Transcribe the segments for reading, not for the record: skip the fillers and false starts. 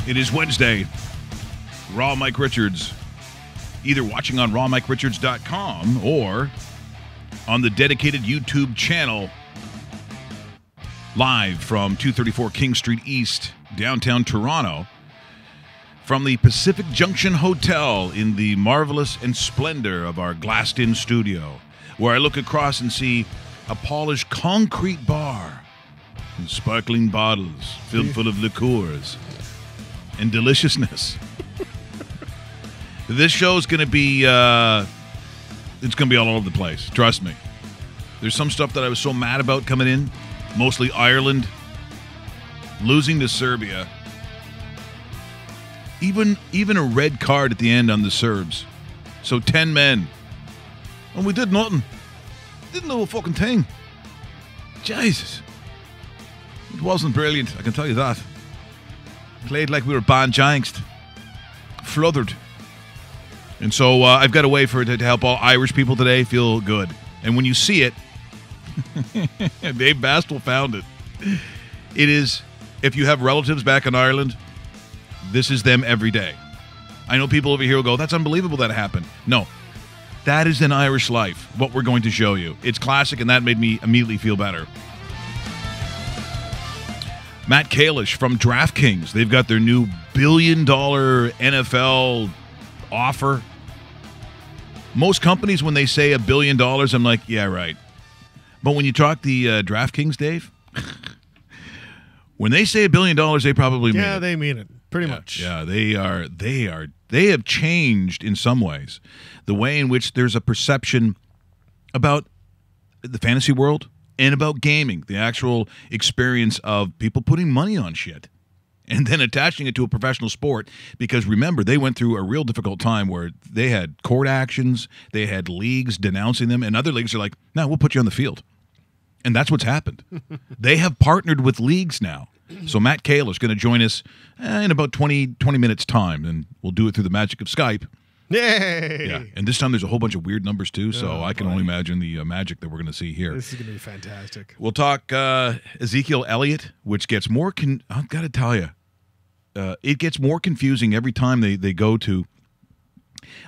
It is Wednesday. Raw Mike Richards. Either watching on rawmikeRichards.com or on the dedicated YouTube channel live from 234 King Street East, downtown Toronto, from the Pacific Junction Hotel in the marvelous and splendor of our glassed-in studio, where I look across and see a polished concrete bar and sparkling bottles filled full of liqueurs and deliciousness. This show is going to be, it's going to be all over the place. Trust me. There's some stuff that I was so mad about coming in, mostly Ireland, losing to Serbia. Even a red card at the end on the Serbs. So 10 men. And we did nothing. Didn't do a fucking thing. Jesus. It wasn't brilliant, I can tell you that. Played like we were banjanxed. Flooded. And so I've got a way for it to help all Irish people today feel good. And when you see it, Dave Bastel found it. It is, if you have relatives back in Ireland, this is them every day. I know people over here will go, that's unbelievable that happened. No, that is an Irish life, what we're going to show you. It's classic, and that made me immediately feel better. Matt Kalish from DraftKings. They've got their new $1 billion NFL offer. Most companies, when they say $1 billion, I'm like, yeah, right. But when you talk the DraftKings, Dave, when they say $1 billion, they probably mean it. Yeah, they mean it. Pretty much. Yeah, they have changed in some ways the way in which there's a perception about the fantasy world and about gaming, the actual experience of people putting money on shit and then attaching it to a professional sport. Because remember, they went through a real difficult time where they had court actions, they had leagues denouncing them, and other leagues are like, no, we'll put you on the field. And that's what's happened. They have partnered with leagues now. So Matt Kalish is going to join us in about 20 minutes' time, and we'll do it through the magic of Skype. Yay! Yeah, and this time there's a whole bunch of weird numbers too, so I can only imagine the magic that we're going to see here. This is going to be fantastic. We'll talk Ezekiel Elliott, which gets more. I've got to tell you, it gets more confusing every time they go to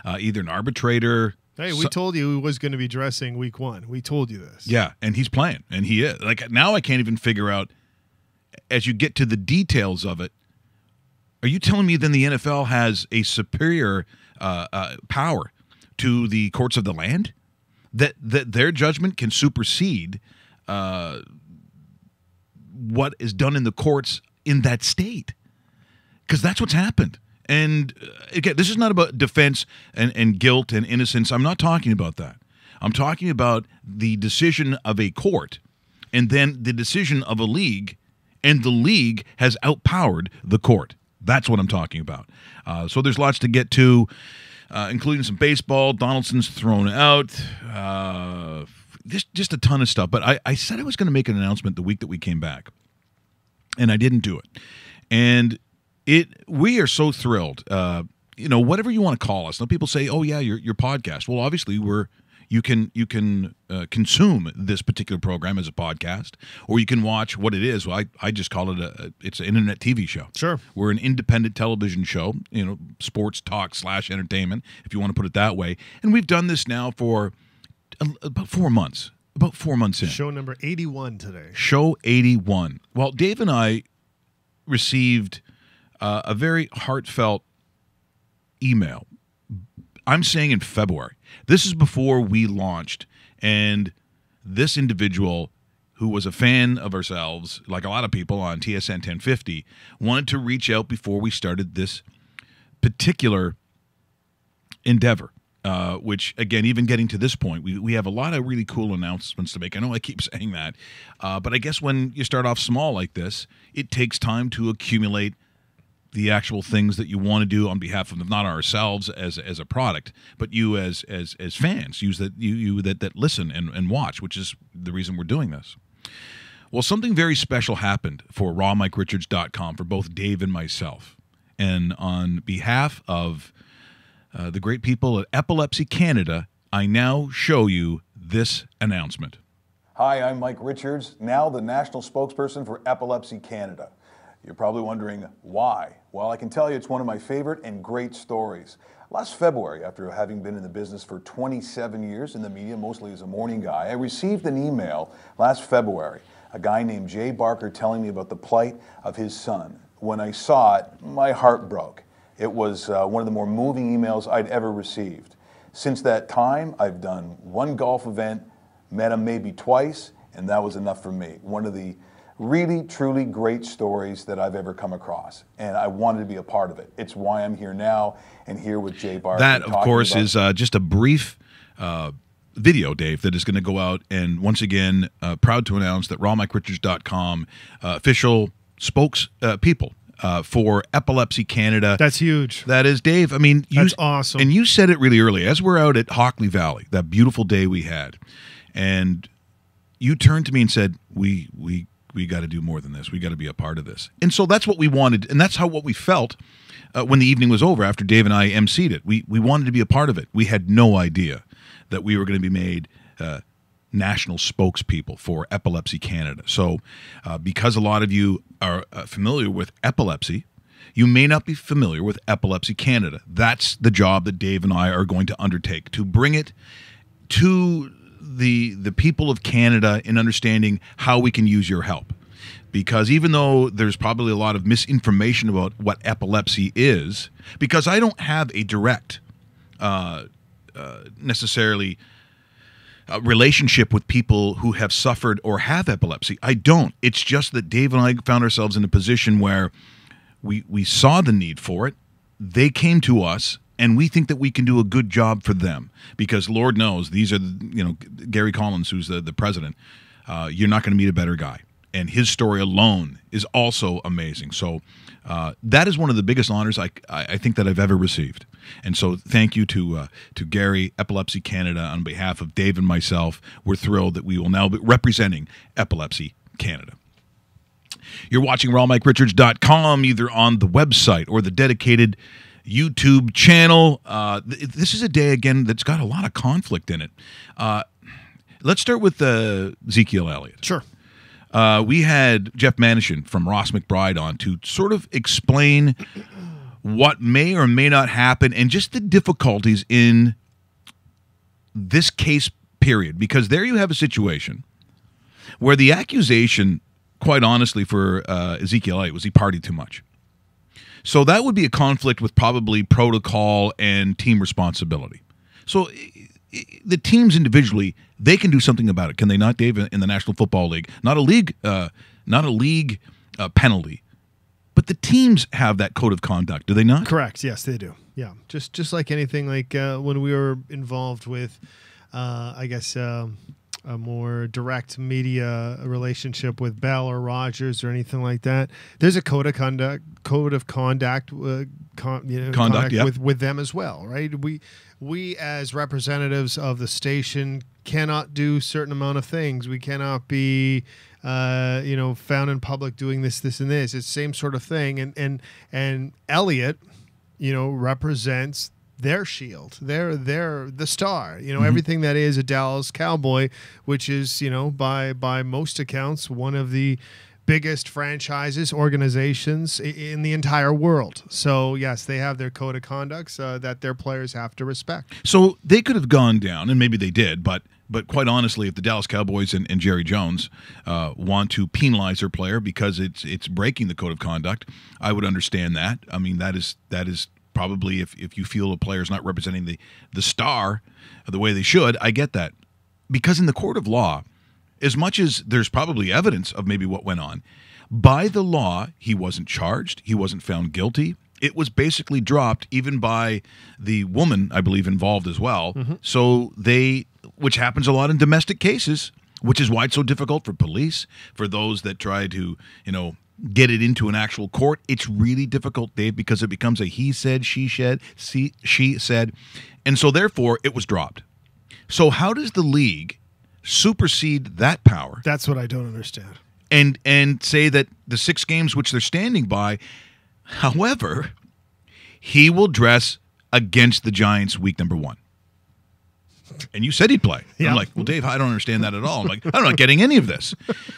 either an arbitrator. Hey, we told you he was going to be dressing week 1. We told you this. Yeah, and he's playing, and he is. Like now, I can't even figure out. As you get to the details of it, are you telling me then the NFL has a superior power to the courts of the land? That their judgment can supersede what is done in the courts in that state? Because that's what's happened. And again, this is not about defense and guilt and innocence. I'm not talking about that. I'm talking about the decision of a court and then the decision of a league. And the league has outpowered the court. That's what I'm talking about. So there's lots to get to, including some baseball. Donaldson's thrown out. Just a ton of stuff. But I said I was going to make an announcement the week that we came back, and I didn't do it. And we are so thrilled. Whatever you want to call us. Now people say, "Oh yeah, your podcast." Well, obviously you can consume this particular program as a podcast, or you can watch what it is. Well, I just call it it's an internet TV show. Sure. We're an independent television show, sports talk / entertainment, if you want to put it that way. And we've done this now for about 4 months. About 4 months in. Show number 81 today. Show 81. Well, Dave and I received a very heartfelt email. I'm saying in February. This is before we launched, and this individual, who was a fan of ourselves, like a lot of people on TSN 1050, wanted to reach out before we started this particular endeavor, which, again, even getting to this point, we have a lot of really cool announcements to make. I know I keep saying that, but I guess when you start off small like this, it takes time to accumulate the actual things that you want to do on behalf of not ourselves as a product, but you as fans, you that listen and watch, which is the reason we're doing this. Well, something very special happened for rawmikeRichards.com for both Dave and myself. And on behalf of the great people at Epilepsy Canada, I now show you this announcement. Hi, I'm Mike Richards, now the national spokesperson for Epilepsy Canada. You're probably wondering why. Well, I can tell you it's one of my favorite and great stories. Last February, after having been in the business for 27 years in the media, mostly as a morning guy, I received an email last February, a guy named Jay Barker telling me about the plight of his son. When I saw it, my heart broke. It was one of the more moving emails I'd ever received. Since that time, I've done one golf event, met him maybe twice, and that was enough for me. One of the really, truly great stories that I've ever come across, and I wanted to be a part of it. It's why I'm here now and here with Jay Barker. That, of course, is just a brief video, Dave, that is going to go out, and once again, proud to announce that rawmikerichards.com official spokespeople for Epilepsy Canada. That's huge. That is, Dave. I mean, that's awesome. And you said it really early. As we're out at Hockley Valley, that beautiful day we had, and you turned to me and said, we got to do more than this. We got to be a part of this. And so that's what we wanted, and that's what we felt when the evening was over after Dave and I emceed it. We wanted to be a part of it. We had no idea that we were going to be made national spokespeople for Epilepsy Canada. So because a lot of you are familiar with epilepsy, you may not be familiar with Epilepsy Canada. That's the job that Dave and I are going to undertake, to bring it to the people of Canada in understanding how we can use your help. Because even though there's probably a lot of misinformation about what epilepsy is, because I don't have a direct necessarily relationship with people who have suffered or have epilepsy. I don't. It's just that Dave and I found ourselves in a position where we saw the need for it. They came to us, and we think that we can do a good job for them, because Lord knows these are, Gary Collins, who's the president. You're not going to meet a better guy, and his story alone is also amazing. So that is one of the biggest honors I think that I've ever received. And so thank you to Gary, Epilepsy Canada, on behalf of Dave and myself. We're thrilled that we will now be representing Epilepsy Canada. You're watching rawmikerichards.com, either on the website or the dedicated YouTube channel. This is a day, again, that's got a lot of conflict in it. Let's start with Ezekiel Elliott. Sure. We had Jeff Manishin from Ross McBride on to sort of explain what may or may not happen and just the difficulties in this case period. Because there you have a situation where the accusation, quite honestly, for Ezekiel Elliott was he partied too much. So that would be a conflict with probably protocol and team responsibility. So the teams individually, they can do something about it, can they not, Dave? In the National Football League, not a league penalty, but the teams have that code of conduct, do they not? Correct. Yes, they do. Yeah, just like anything, like when we were involved with, a more direct media relationship with Bell or Rogers or anything like that. There's a code of conduct with them as well, right? We as representatives of the station cannot do certain amount of things. We cannot be found in public doing this, and this. It's the same sort of thing. And Elliott, represents their shield. They're the star. Everything that is a Dallas Cowboy, which is, by most accounts, one of the biggest franchises, organizations in the entire world. So, yes, they have their code of conduct that their players have to respect. So they could have gone down, and maybe they did, but quite honestly, if the Dallas Cowboys and Jerry Jones want to penalize their player because it's breaking the code of conduct, I would understand that. I mean, that is probably if you feel a player is not representing the star the way they should, I get that. Because in the court of law, as much as there's probably evidence of maybe what went on, by the law, he wasn't charged, he wasn't found guilty. It was basically dropped even by the woman, I believe, involved as well. Mm-hmm. So which happens a lot in domestic cases, which is why it's so difficult for police, for those that try to, get it into an actual court. It's really difficult, Dave, because it becomes a he said, she said, and so therefore it was dropped. So how does the league supersede that power? That's what I don't understand. And say that the 6 games which they're standing by, however, he will dress against the Giants week number 1. And you said he'd play. Yeah. I'm like, well, Dave, I don't understand that at all. I'm like, I'm not getting any of this.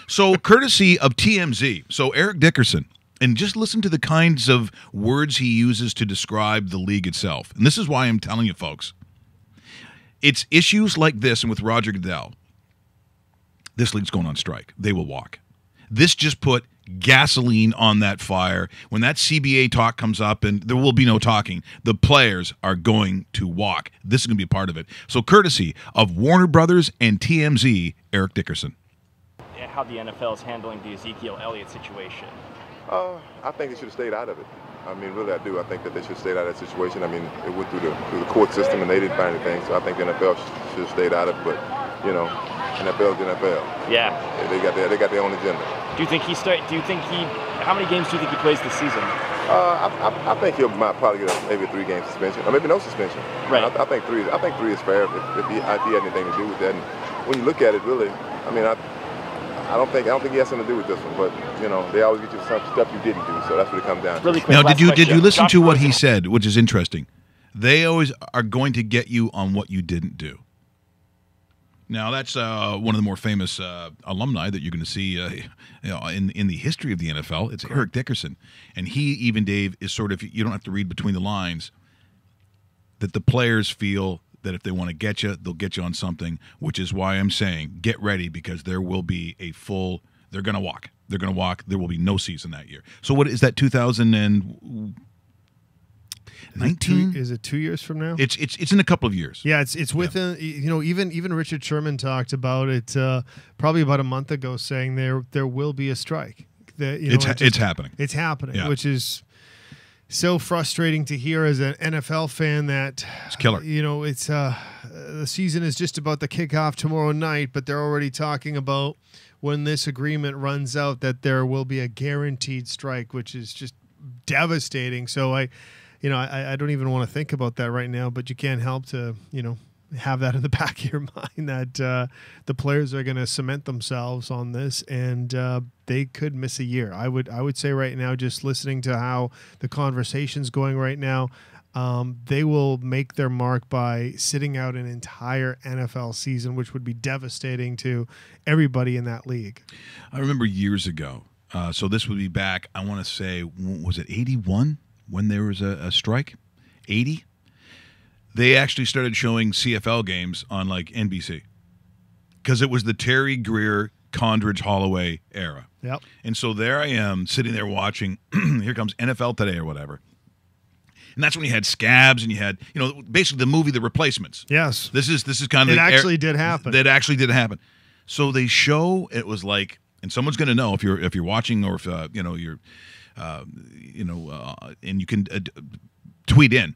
So courtesy of TMZ, so Eric Dickerson And just listen to the kinds of words he uses to describe the league itself. And this is why I'm telling you, folks. It's issues like this, and with Roger Goodell, this league's going on strike. They will walk. This just put gasoline on that fire. When that CBA talk comes up, and there will be no talking, the players are going to walk. This is going to be a part of it. So courtesy of Warner Brothers and TMZ, Eric Dickerson. How the NFL is handling the Ezekiel Elliott situation. I think they should have stayed out of it. I mean, really, I do. I think that they should have stayed out of that situation. I mean, it went through the court system, and they didn't find anything. So I think the NFL should have stayed out of it. But, you know, NFL is the NFL. Yeah. They got their own agenda. Do you think how many games do you think he plays this season? I think he'll might probably get maybe a 3-game suspension, or maybe no suspension. Right. I think three is fair if he had anything to do with that. And when you look at it, really, I mean, I don't think he has something to do with this one, but you know, they always get you some stuff you didn't do, so that's what it comes down to. Really quick, now, did you listen Josh to what Rosen. he said, which is interesting? They always are going to get you on what you didn't do. Now, that's one of the more famous alumni that you're going to see in the history of the NFL. It's Eric Dickerson, and he even, Dave, is sort of, you don't have to read between the lines, that the players feel that if they want to get you, they'll get you on something, which is why I'm saying get ready, because there will be they're going to walk. They're going to walk. There will be no season that year. So what is that, 2019? Is it 2 years from now? It's in a couple of years. Yeah, it's within, you know, even Richard Sherman talked about it probably about a month ago, saying there will be a strike. It's happening. It's happening, Yeah. which is so frustrating to hear as an NFL fan that It's killer. You know, it's the season is just about to kick off tomorrow night, but they're already talking about when this agreement runs out that there will be a guaranteed strike, which is just devastating. So I don't even want to think about that right now, but you can't help to, you know, have that in the back of your mind that the players are going to cement themselves on this, and they could miss a year. I would say right now, just listening to how the conversation's going right now, they will make their mark by sitting out an entire NFL season, which would be devastating to everybody in that league. I remember years ago, so this would be back, I want to say, was it 81 when there was a strike? 80? They actually started showing CFL games on like NBC because it was the Terry Greer, Condridge, Holloway era. Yep. And so there I am sitting there watching, here comes NFL Today or whatever. And that's when you had Scabs and you had, you know, basically the movie The Replacements. Yes. This is kind of It actually did happen. That actually did happen. So they show, it was like, and someone's going to know if you're watching, or if you know you're and you can tweet in.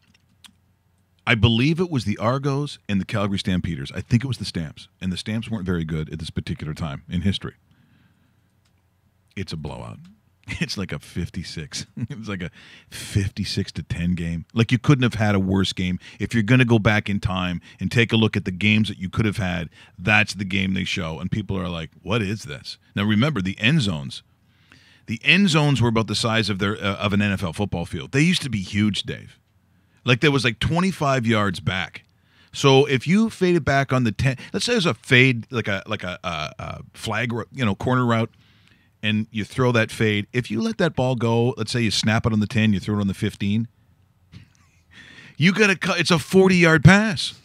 I believe it was the Argos and the Calgary Stampeders. I think it was the Stamps, and the Stamps weren't very good at this particular time in history. It's a blowout. It's like a 56. It's like a 56-10 game. Like, you couldn't have had a worse game. If you're going to go back in time and take a look at the games that you could have had, that's the game they show. And people are like, what is this? Now, remember, the end zones. The end zones were about the size of of an NFL football field. They used to be huge, Dave. Like, there was like 25 yards back. So if you faded back on the 10, let's say there's a fade, like a flag, you know, corner route, and you throw that fade. If you let that ball go, let's say you snap it on the 10, you throw it on the 15, you got to cut. It's a 40-yard pass.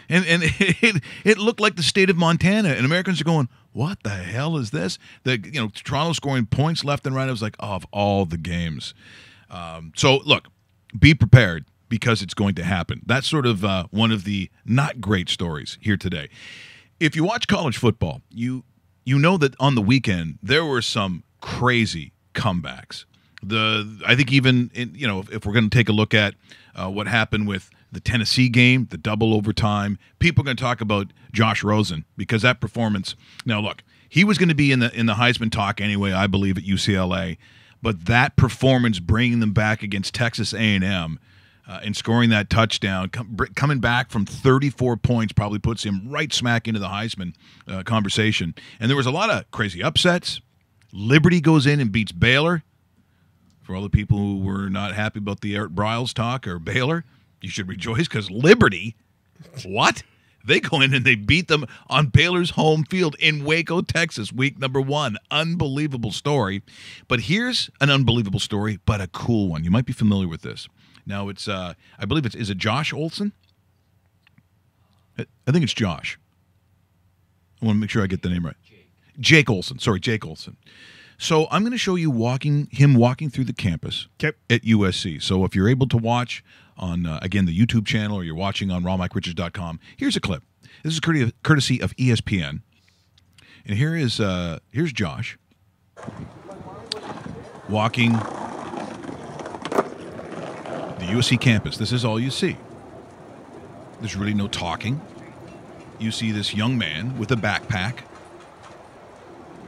and it looked like the state of Montana, and Americans are going, what the hell is this? Toronto scoring points left and right. I was like, oh, of all the games. So look, be prepared, because it's going to happen. That's sort of one of the not great stories here today. If you watch college football, you know that on the weekend there were some crazy comebacks. I think even if we're going to take a look at what happened with the Tennessee game, the double overtime, people are going to talk about Josh Rosen, because that performance. Now look, he was going to be in the Heisman talk anyway, I believe, at UCLA. But that performance, bringing them back against Texas A&M and scoring that touchdown, coming back from 34 points, probably puts him right smack into the Heisman conversation. And there was a lot of crazy upsets. Liberty goes in and beats Baylor. For all the people who were not happy about the Art Briles talk or Baylor, you should rejoice, because Liberty, what? They go in and they beat them on Baylor's home field in Waco, Texas, week number 1. Unbelievable story. But here's an unbelievable story, but a cool one. You might be familiar with this. Now, it's, I believe is it Josh Olson? I think it's Josh. I want to make sure I get the name right. Jake Olson. Sorry, Jake Olson. So I'm going to show you him walking through the campus at USC. So if you're able to watch on, again, the YouTube channel, or you're watching on rawmikerichards.com, here's a clip. This is courtesy of ESPN. And here's Josh walking the USC campus. This is all you see. There's really no talking. You see this young man with a backpack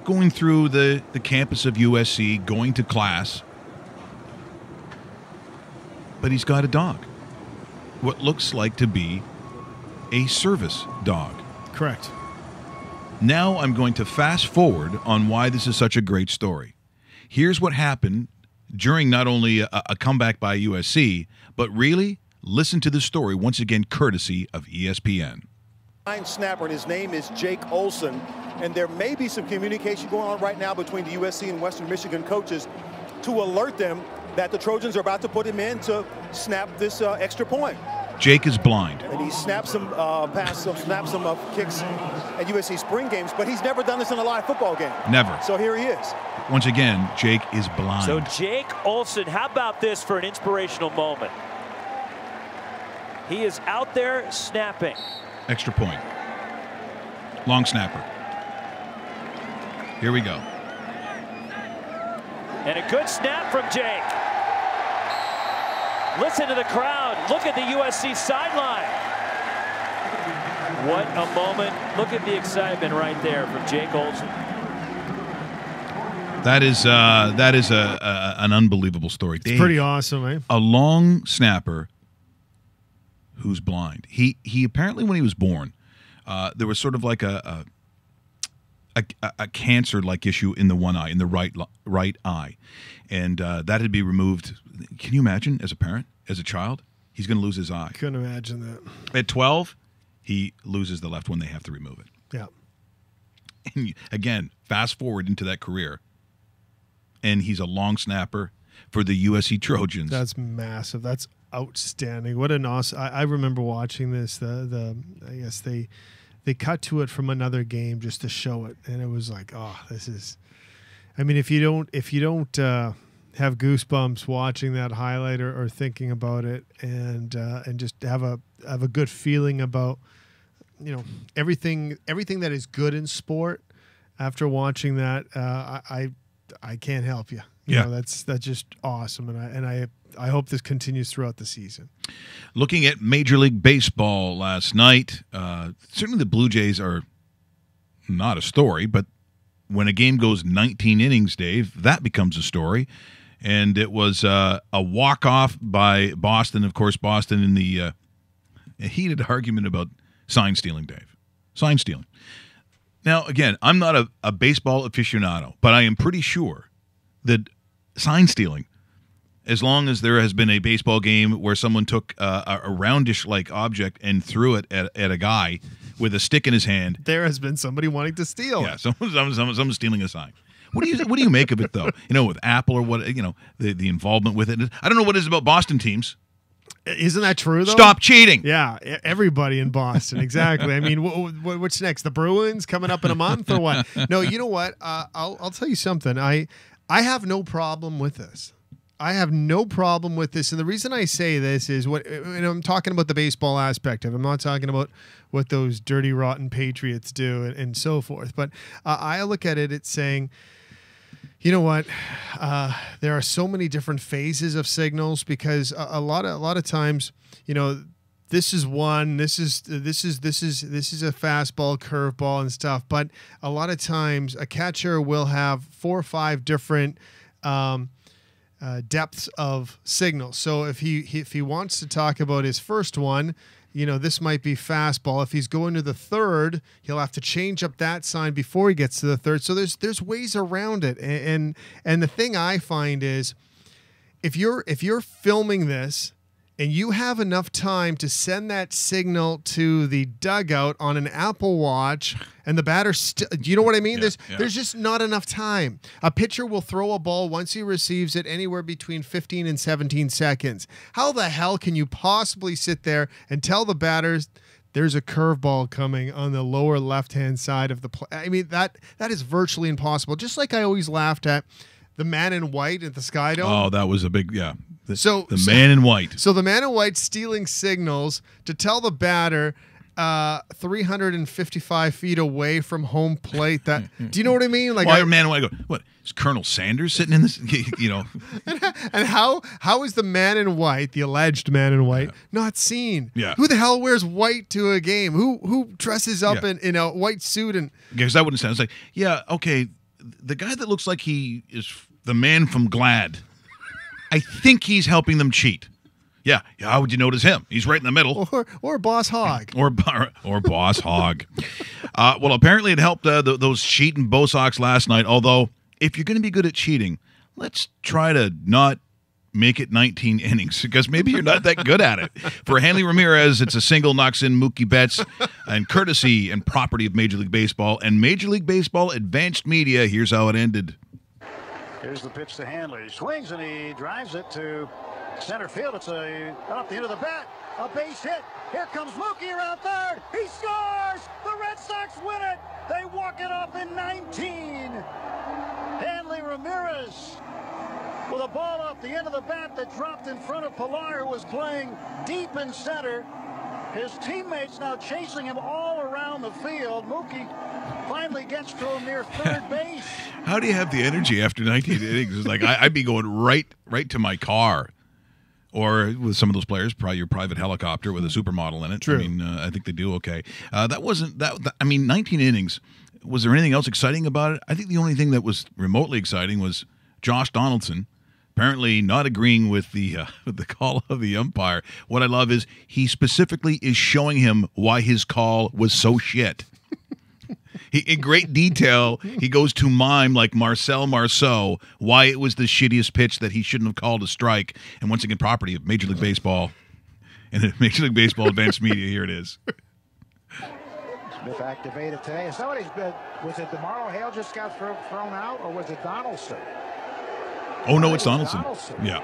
going through the campus of USC, going to class. But he's got a dog. What looks like to be a service dog. Correct. Now I'm going to fast forward on why this is such a great story. Here's what happened during not only a comeback by USC, but really listen to the story once again, courtesy of ESPN. Snapper, and his name is Jake Olson, and there may be some communication going on right now between the USC and Western Michigan coaches to alert them that the Trojans are about to put him in to snap this extra point. Jake is blind. And he snaps some kicks at USC spring games, but he's never done this in a live football game. Never. So here he is. Once again, Jake is blind. So Jake Olson, how about this for an inspirational moment? He is out there snapping. Extra point. Long snapper. Here we go. And a good snap from Jake. Listen to the crowd. Look at the USC sideline. What a moment. Look at the excitement right there from Jake Olson. That is an unbelievable story. It's pretty awesome, eh? A long snapper who's blind. He apparently, when he was born, there was sort of like a cancer-like issue in the one eye, in the right eye, and that had to be removed. Can you imagine, as a parent, as a child, he's going to lose his eye? Couldn't imagine that. At 12, he loses the left one. They have to remove it. Yeah. And again, fast forward into that career, and he's a long snapper for the USC Trojans. That's massive. That's outstanding. What an awesome! I remember watching this. I guess they cut to it from another game just to show it, and it was like, oh, this is. I mean, if you don't have goosebumps watching that highlight or thinking about it, and just have a good feeling about, everything that is good in sport. After watching that, I can't help you. You know, that's just awesome, and I hope this continues throughout the season. Looking at Major League Baseball last night, certainly the Blue Jays are not a story, but when a game goes 19 innings, Dave, that becomes a story. And it was a walk-off by Boston. Of course, Boston in the heated argument about sign stealing, Dave. Sign stealing. Now, again, I'm not a baseball aficionado, but I am pretty sure that sign stealing, as long as there has been a baseball game where someone took a roundish-like object and threw it at a guy with a stick in his hand, there has been somebody wanting to steal. Yeah, someone's stealing a sign. What do you make of it, though? With Apple or what? The involvement with it. I don't know what it is about Boston teams. Isn't that true, though? Stop cheating. Yeah, everybody in Boston. Exactly. I mean, what's next? The Bruins coming up in a month or what? No, you know what? I'll tell you something. I have no problem with this. I have no problem with this. And the reason I say this is I'm talking about the baseball aspect of it. I'm not talking about what those dirty, rotten Patriots do and so forth. But I look at it, it's saying, you know what? There are so many different phases of signals because a lot of times, this is one, this is a fastball, curveball, and stuff. But a lot of times, a catcher will have 4 or 5 different depths of signals. So if he wants to talk about his first one, this might be fastball. If he's going to the third, he'll have to change up that sign before he gets to the third. So there's ways around it. And the thing I find is if you're filming this and you have enough time to send that signal to the dugout on an Apple Watch, and the batter do you know what I mean? There's just not enough time. A pitcher will throw a ball once he receives it anywhere between 15 and 17 seconds. How the hell can you possibly sit there and tell the batters there's a curveball coming on the lower left-hand side of the play? I mean, that is virtually impossible. Just like I always laughed at the man in white at the Sky Dome. Oh, that was a big, yeah. The man in white. So the man in white stealing signals to tell the batter 355 feet away from home plate. That do you know what I mean? Like, why man in white? What is Colonel Sanders sitting in this? You know, and how is the man in white, the alleged man in white, not seen? Yeah. Who the hell wears white to a game? Who dresses up in a white suit and? Because that wouldn't sound. It's like, yeah, okay, the guy that looks like he is the man from Glad. I think he's helping them cheat. Yeah. How would you notice him? He's right in the middle. Or Boss Hogg. or Boss Hogg. Well, apparently it helped those cheating Bo Sox last night. Although, if you're going to be good at cheating, let's try to not make it 19 innings, because maybe you're not that good at it. For Hanley Ramirez, it's a single, knocks in Mookie Betts, and courtesy and property of Major League Baseball and Major League Baseball Advanced Media. Here's how it ended. Here's the pitch to Hanley. He swings and he drives it to center field. It's off the end of the bat. A base hit. Here comes Mookie around third. He scores! The Red Sox win it. They walk it off in 19. Hanley Ramirez with a ball off the end of the bat that dropped in front of Pilar, who was playing deep in center. His teammates now chasing him all around the field. Mookie finally gets to him near third base. How do you have the energy after 19 innings? It's like I'd be going right to my car, or with some of those players, probably your private helicopter with a supermodel in it. True. I mean, I think they do okay. That wasn't that. I mean, 19 innings. Was there anything else exciting about it? I think the only thing that was remotely exciting was Josh Donaldson apparently not agreeing with the call of the umpire. What I love is he specifically is showing him why his call was so shit. In great detail, he goes to mime like Marcel Marceau why it was the shittiest pitch that he shouldn't have called a strike. And once again, property of Major League Baseball and Major League Baseball Advanced Media. Here it is. Smith activated today. Somebody's been, was it DeMauro Hale just got thrown out, or was it Donaldson? Oh, no, it's Donaldson. Yeah.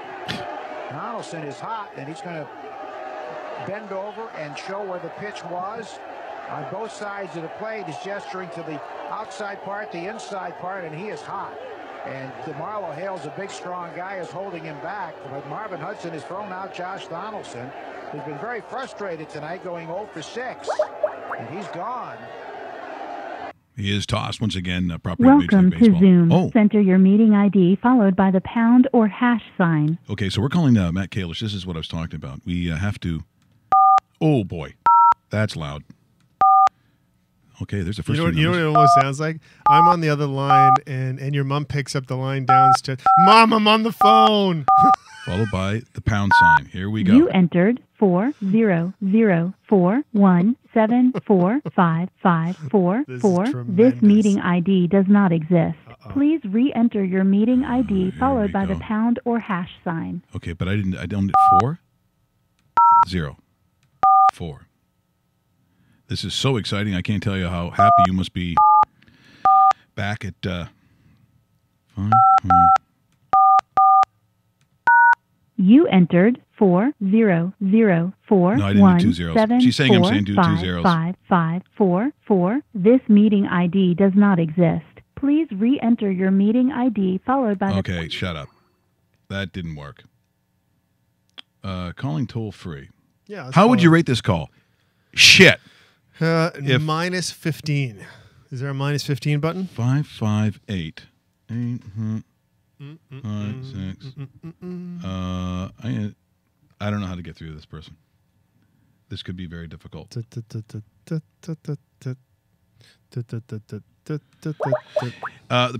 Donaldson is hot, and he's going to bend over and show where the pitch was. On both sides of the plate, he's gesturing to the outside part, the inside part, and he is hot. And DeMarlo Hale's a big, strong guy, is holding him back. But Marvin Hudson has thrown out Josh Donaldson, who's been very frustrated tonight, going 0 for 6. And he's gone. He is tossed once again. Property of Major Welcome League Baseball. to Zoom. Oh. Enter your meeting ID followed by the pound or hash sign. Okay, so we're calling Matt Kalish. This is what I was talking about. We have to. Oh boy, that's loud. Okay, there's the first. You know what it almost sounds like? I'm on the other line, and your mom picks up the line downstairs. Mom, I'm on the phone. Followed by the pound sign. Here we go. You entered 40041745544. This meeting ID does not exist. Please re-enter your meeting ID followed by the pound or hash sign. Okay, but I don't 4 0 4. This is so exciting. I can't tell you how happy you must be back at 5. You entered 40041745544. No, I didn't do 2 zeros. She's saying I'm saying do 2 zeros. 55544. This meeting ID does not exist. Please re-enter your meeting ID followed by the... Okay, shut up. That didn't work. Calling toll free. Yeah. How would you rate this call? Shit. Minus 15. Is there a minus 15 button? 558 8 5 6. I don't know how to get through this person. This could be very difficult. The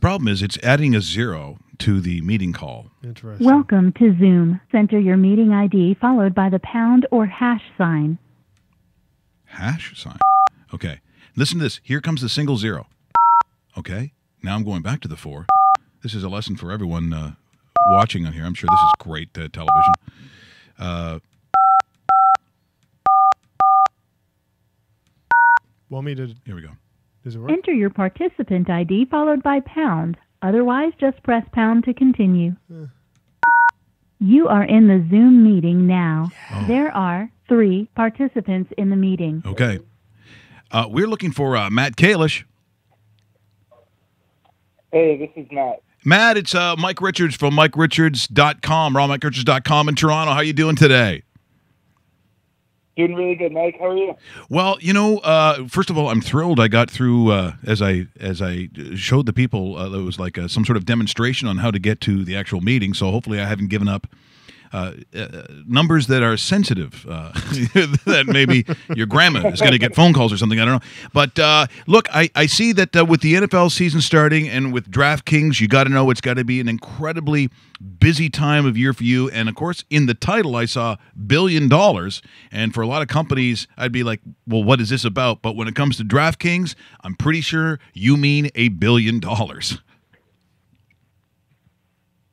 problem is it's adding a 0 to the meeting call. Interesting. Welcome to Zoom. Enter your meeting ID followed by the pound or hash sign. Hash sign. Okay. Listen to this. Here comes the single 0. Okay. Now I'm going back to the 4. This is a lesson for everyone watching on here. I'm sure this is great television. Want me to? Here we go. Does it work? Enter your participant ID followed by pound. Otherwise, just press pound to continue. You are in the Zoom meeting now. Oh. There are 3 participants in the meeting. Okay. We're looking for Matt Kalish. Hey, this is Matt. Matt, it's Mike Richards from MikeRichards.com, RawMikeRichards.com in Toronto. How you doing today? Doing really good, Mike. How are you? Well, first of all, I'm thrilled. I got through as I showed the people. There was like some sort of demonstration on how to get to the actual meeting. So hopefully, I haven't given up numbers that are sensitive. That maybe your grandma is going to get phone calls or something. I don't know. But look, I see that with the NFL season starting and with DraftKings, you got to know it's got to be an incredibly busy time of year for you. And of course, in the title, I saw $1 billion. And for a lot of companies, I'd be like, well, what is this about? But when it comes to DraftKings, I'm pretty sure you mean $1 billion.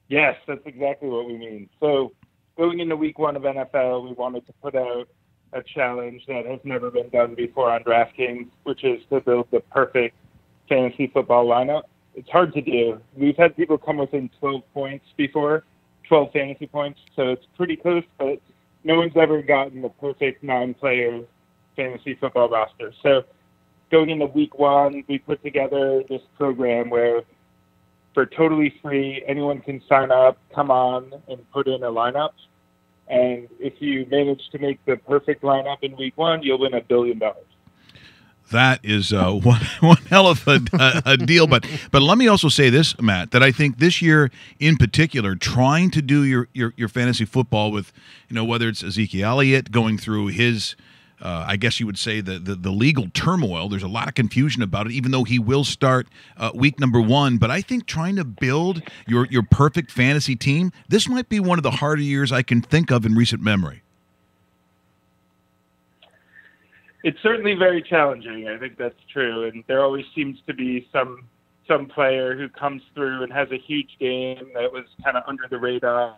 Yes, that's exactly what we mean. So going into week 1 of NFL, we wanted to put out a challenge that has never been done before on DraftKings, which is to build the perfect fantasy football lineup. It's hard to do. We've had people come within 12 points before, 12 fantasy points, so it's pretty close, but no one's ever gotten the perfect 9-player fantasy football roster. So going into week 1, we put together this program where for totally free, anyone can sign up, come on, and put in a lineup. And if you manage to make the perfect lineup in week 1, you'll win $1 billion. That is one hell of a deal. But let me also say this, Matt, that I think this year in particular, trying to do your fantasy football with, whether it's Ezekiel Elliott going through his, I guess you would say the legal turmoil. There's a lot of confusion about it, even though he will start week number 1. But I think trying to build your perfect fantasy team, this might be one of the harder years I can think of in recent memory. It's certainly very challenging. I think that's true. And there always seems to be some player who comes through and has a huge game that was kind of under the radar,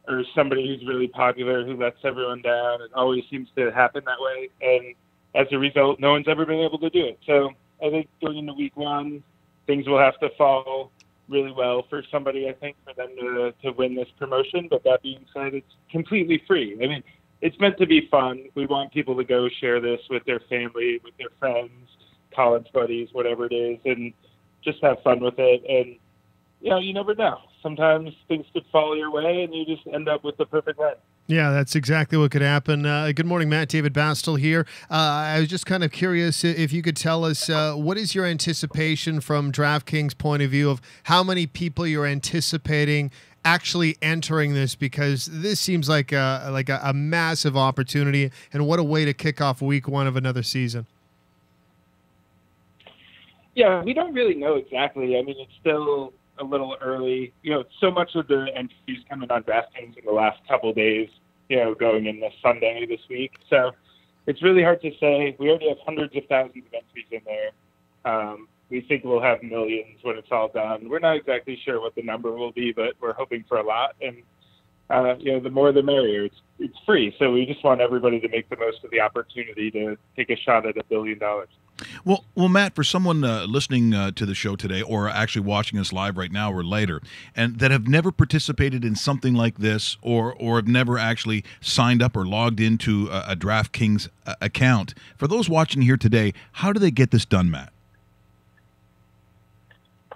or somebody who's really popular who lets everyone down. It always seems to happen that way. And as a result, no one's ever been able to do it. So I think going into week 1, things will have to fall really well for somebody, I think, for them to win this promotion. But that being said, it's completely free. I mean, it's meant to be fun. We want people to go share this with their family, with their friends, college buddies, whatever it is, and just have fun with it. And, you never know. Sometimes things could fall your way, and you just end up with the perfect line. Yeah, that's exactly what could happen. Good morning, Matt. David Bastel here. I was just kind of curious if you could tell us what is your anticipation from DraftKings' point of view of how many people you're anticipating actually entering this, because this seems like a massive opportunity, and what a way to kick off week 1 of another season. Yeah, we don't really know exactly. I mean, it's still a little early. So much of the entries coming on DraftKings in the last couple of days, going in this Sunday this week. So it's really hard to say. We already have hundreds of thousands of entries in there. We think we'll have millions when it's all done. We're not exactly sure what the number will be, but we're hoping for a lot. And, the more the merrier. It's free. So we just want everybody to make the most of the opportunity to take a shot at $1 billion. Well, Matt, for someone listening to the show today, or actually watching us live right now or later, and that have never participated in something like this, or have never actually signed up or logged into a DraftKings account, for those watching here today, how do they get this done, Matt?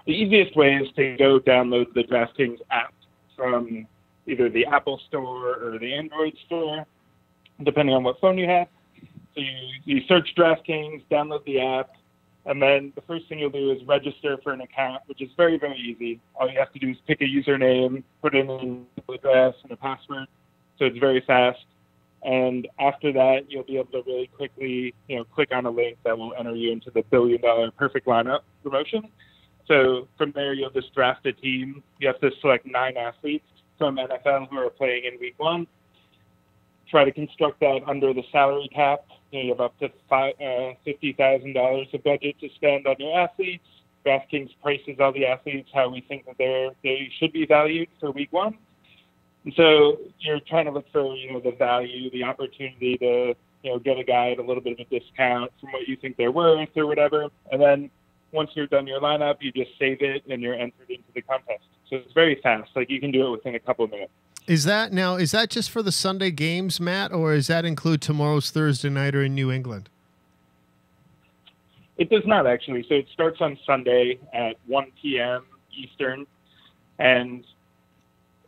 The easiest way is to go download the DraftKings app from either the Apple Store or the Android Store, depending on what phone you have. So you search DraftKings, download the app, and then the first thing you'll do is register for an account, which is very, very easy. All you have to do is pick a username, put in an email address and a password, so it's very fast. And after that, you'll be able to really quickly, click on a link that will enter you into the $1 billion perfect lineup promotion. So from there, you'll just draft a team. You have to select 9 athletes from NFL who are playing in week 1. Try to construct that under the salary cap. You have up to $50,000 of budget to spend on your athletes. DraftKings prices all the athletes how we think that they should be valued for week 1. And so you're trying to look for, the value, the opportunity to get a guy at a little bit of a discount from what you think they're worth or whatever. And then once you're done your lineup, you just save it and you're entered into the contest. So it's very fast. Like, you can do it within a couple of minutes. Is that just for the Sunday games, Matt, or does that include tomorrow's Thursday nighter in New England? It does not, actually. So it starts on Sunday at 1 p.m. Eastern, and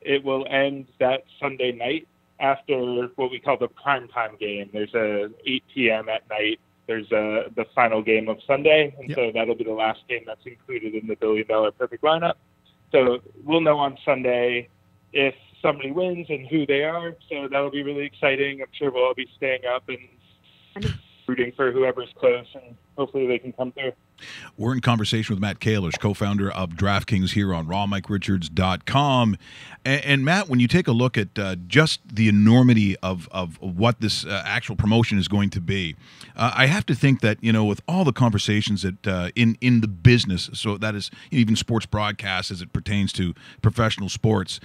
it will end that Sunday night after what we call the primetime game. There's a 8 p.m. at night. There's the final game of Sunday, and so that'll be the last game that's included in the $1 billion perfect lineup. So we'll know on Sunday if somebody wins and who they are. So that'll be really exciting. I'm sure we'll all be staying up and rooting for whoever's close, and hopefully they can come through. We're in conversation with Matt Kalish, co-founder of DraftKings, here on RawMikeRichards.com. And Matt, when you take a look at just the enormity of what this actual promotion is going to be, I have to think that, with all the conversations that in the business, so that is even sports broadcast as it pertains to professional sports,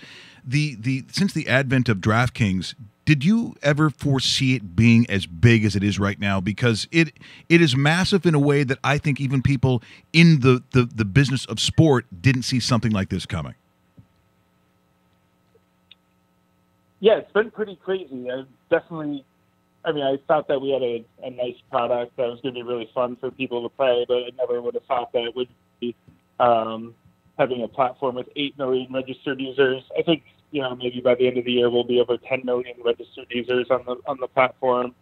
since the advent of DraftKings, did you ever foresee it being as big as it is right now? Because it is massive in a way that I think even people in the business of sport didn't see something like this coming. Yeah, it's been pretty crazy. I thought that we had a nice product that was going to be really fun for people to play, but I never would have thought that it would be having a platform with 8 million registered users. I think, maybe by the end of the year, we'll be over 10 million registered users on the platform.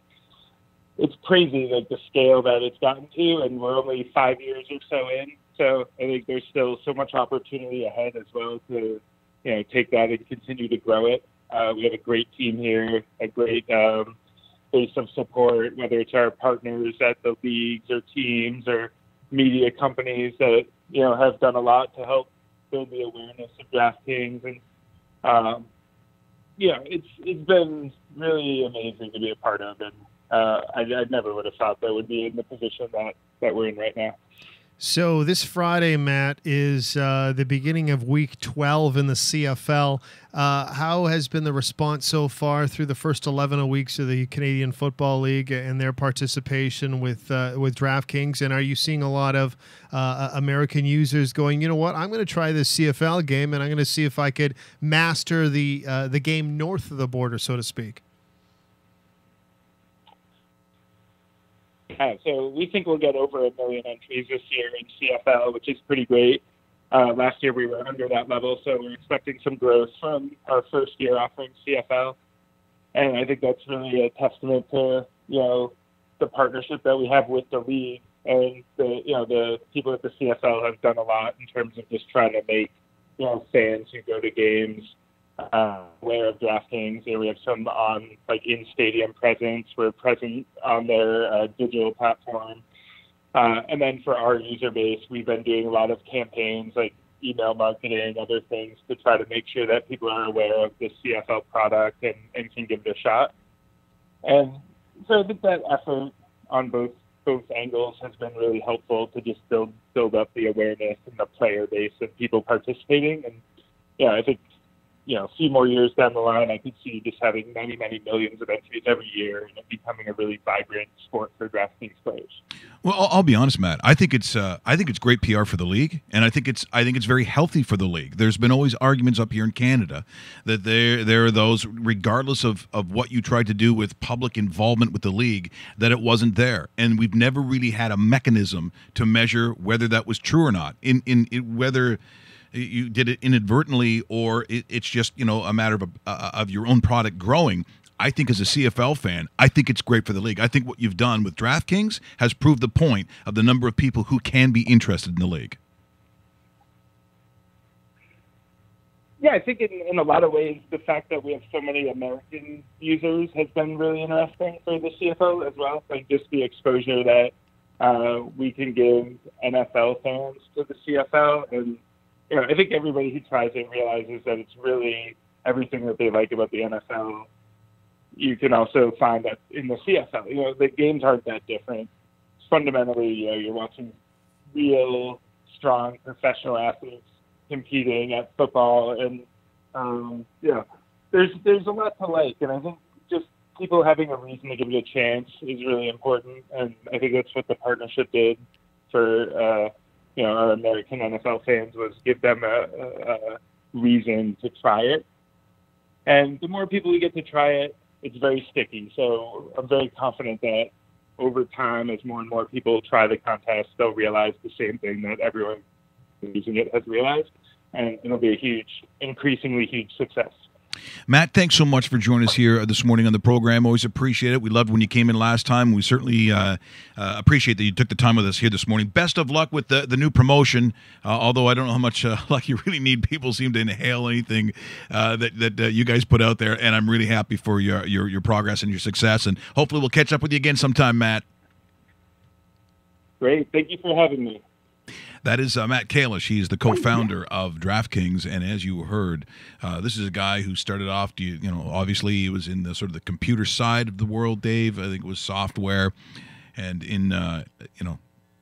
It's crazy, like, the scale that it's gotten to, and we're only 5 years or so in. So I think there's still so much opportunity ahead as well to, take that and continue to grow it. We have a great team here, a great base of support, whether it's our partners at the leagues or teams or media companies that, have done a lot to help build the awareness of DraftKings. And it's been really amazing to be a part of, and I never would have thought that would be in the position that we're in right now. So this Friday, Matt, is the beginning of Week 12 in the CFL. How has been the response so far through the first 11 weeks of the Canadian Football League and their participation with DraftKings? And are you seeing a lot of American users going, you know what, I'm going to try this CFL game, and I'm going to see if I could master the game north of the border, so to speak? So we think we'll get over 1 million entries this year in CFL, which is pretty great. Last year we were under that level, so we're expecting some growth from our first year offering CFL. And I think that's really a testament to, the partnership that we have with the league. And the people at the CFL have done a lot in terms of just trying to make, fans who go to games aware of DraftKings. We have some on in-stadium presence. We're present on their digital platform. And then for our user base, we've been doing a lot of campaigns like email marketing, other things to try to make sure that people are aware of the CFL product and can give it a shot. And so I think that effort on both angles has been really helpful to just build up the awareness and the player base of people participating. And I think a few more years down the line, I could see just having many, many millions of entries every year and it becoming a really vibrant sport for DraftKings players. Well, I'll be honest, Matt. I think it's great PR for the league, and I think it's very healthy for the league. There's been always arguments up here in Canada that there are those, regardless of what you tried to do with public involvement with the league, that it wasn't there, and we've never really had a mechanism to measure whether that was true or not. In whether you did it inadvertently or it's just a matter of your own product growing. I think as a CFL fan, I think it's great for the league. I think what you've done with DraftKings has proved the point of the number of people who can be interested in the league. Yeah, I think in a lot of ways, the fact that we have so many American users has been really interesting for the CFL as well. Like just the exposure that we can give NFL fans to the CFL. And I think everybody who tries it realizes that it's really everything that they like about the NFL. You can also find that in the CFL. The games aren't that different. Fundamentally, you're watching real, strong professional athletes competing at football, and there's a lot to like. And I think just people having a reason to give it a chance is really important, and I think that's what the partnership did for our American NFL fans, was give them a reason to try it. And the more people we get to try it, it's very sticky. So I'm very confident that over time, as more and more people try the contest, they'll realize the same thing that everyone using it has realized, and it'll be a increasingly huge success. Matt, thanks so much for joining us here this morning on the program. Always appreciate it. We loved when you came in last time. We certainly appreciate that you took the time with us here this morning. Best of luck with the new promotion, although I don't know how much luck you really need. People seem to inhale anything that you guys put out there, and I'm really happy for your progress and your success, and hopefully we'll catch up with you again sometime, Matt. Great. Thank you for having me. That is Matt Kalish. He's the co-founder of DraftKings, and as you heard, this is a guy who started off, obviously he was in the sort of the computer side of the world, Dave. I think it was software, and in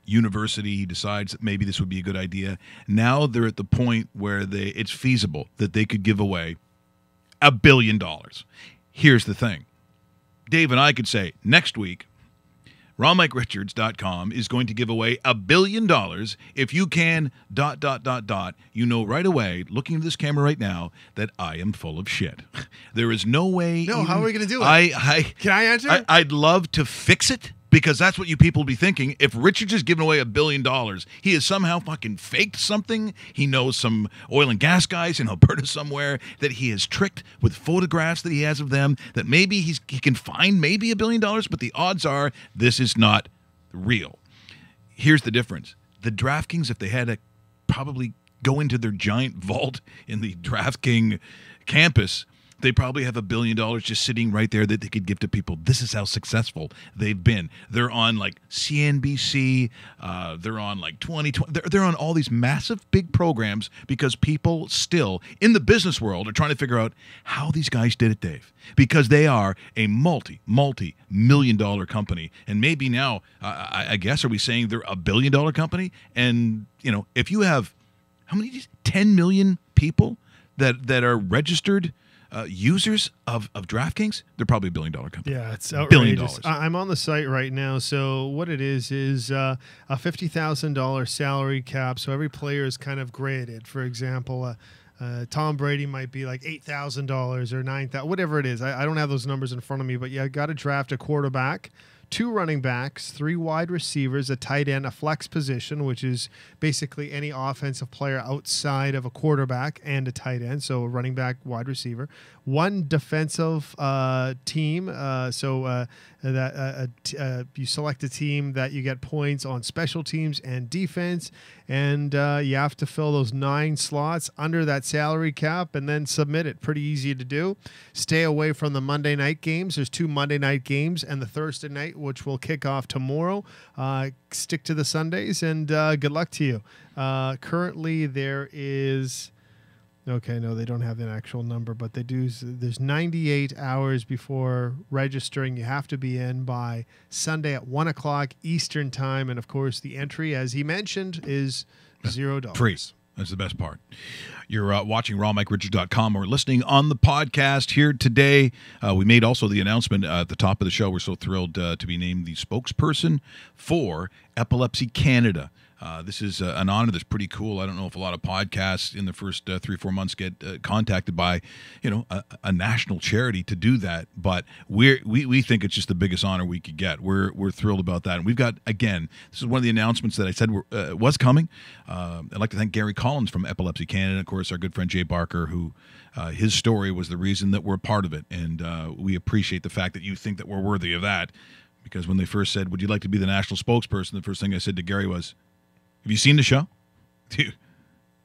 university he decides that maybe this would be a good idea. Now they're at the point where it's feasible that they could give away $1 billion. Here's the thing. Dave and I could say next week, RonMikeRichards.com is going to give away $1 billion if you can ... You know right away, looking at this camera right now, that I am full of shit. There is no way. No, how are we going to do it? Can I answer? I'd love to fix it, because that's what you people will be thinking. If Richards is giving away $1 billion, he has somehow fucking faked something. He knows some oil and gas guys in Alberta somewhere that he has tricked with photographs that he has of them, that maybe he can find maybe $1 billion, but the odds are this is not real. Here's the difference. The DraftKings, if they had to probably go into their giant vault in the DraftKings campus, they probably have $1 billion just sitting right there that they could give to people. This is how successful they've been. They're on like CNBC. They're on like 2020. They're on all these massive big programs because people still in the business world are trying to figure out how these guys did it, Dave. Because they are a multi-million-dollar company. And maybe now, I guess, are we saying they're $1 billion company? And, if you have, how many, 10 million people that are registered users of DraftKings, they're probably $1 billion company. Yeah, it's outrageous. $1 billion. I'm on the site right now. So what it is a $50,000 salary cap. So every player is kind of graded. For example, Tom Brady might be like $8,000 or $9,000, whatever it is. I don't have those numbers in front of me, but you got to draft a quarterback, 2 running backs, 3 wide receivers, a tight end, a flex position, which is basically any offensive player outside of a quarterback and a tight end, so a running back, wide receiver, 1 defensive team, you select a team that you get points on special teams and defense, and you have to fill those 9 slots under that salary cap and then submit it. Pretty easy to do. Stay away from the Monday night games. There's 2 Monday night games and the Thursday night, which will kick off tomorrow. Stick to the Sundays, and good luck to you. Currently, there is... Okay, no, they don't have an actual number, but they do. There's 98 hours before registering. You have to be in by Sunday at 1 o'clock Eastern time. And, of course, the entry, as he mentioned, is $0. Free. That's the best part. You're watching RonMikeRichards.com or listening on the podcast here today. We made also the announcement at the top of the show. We're so thrilled to be named the spokesperson for Epilepsy Canada. This is an honor that's pretty cool. I don't know if a lot of podcasts in the first 3 or 4 months get contacted by, a national charity to do that. But we think it's just the biggest honor we could get. We're thrilled about that. And we've got, again, this is one of the announcements that I said was coming. I'd like to thank Gary Collins from Epilepsy Canada, and of course our good friend Jay Barker, who his story was the reason that we're a part of it. And we appreciate the fact that you think that we're worthy of that. Because when they first said, would you like to be the national spokesperson, the first thing I said to Gary was, have you seen the show? Do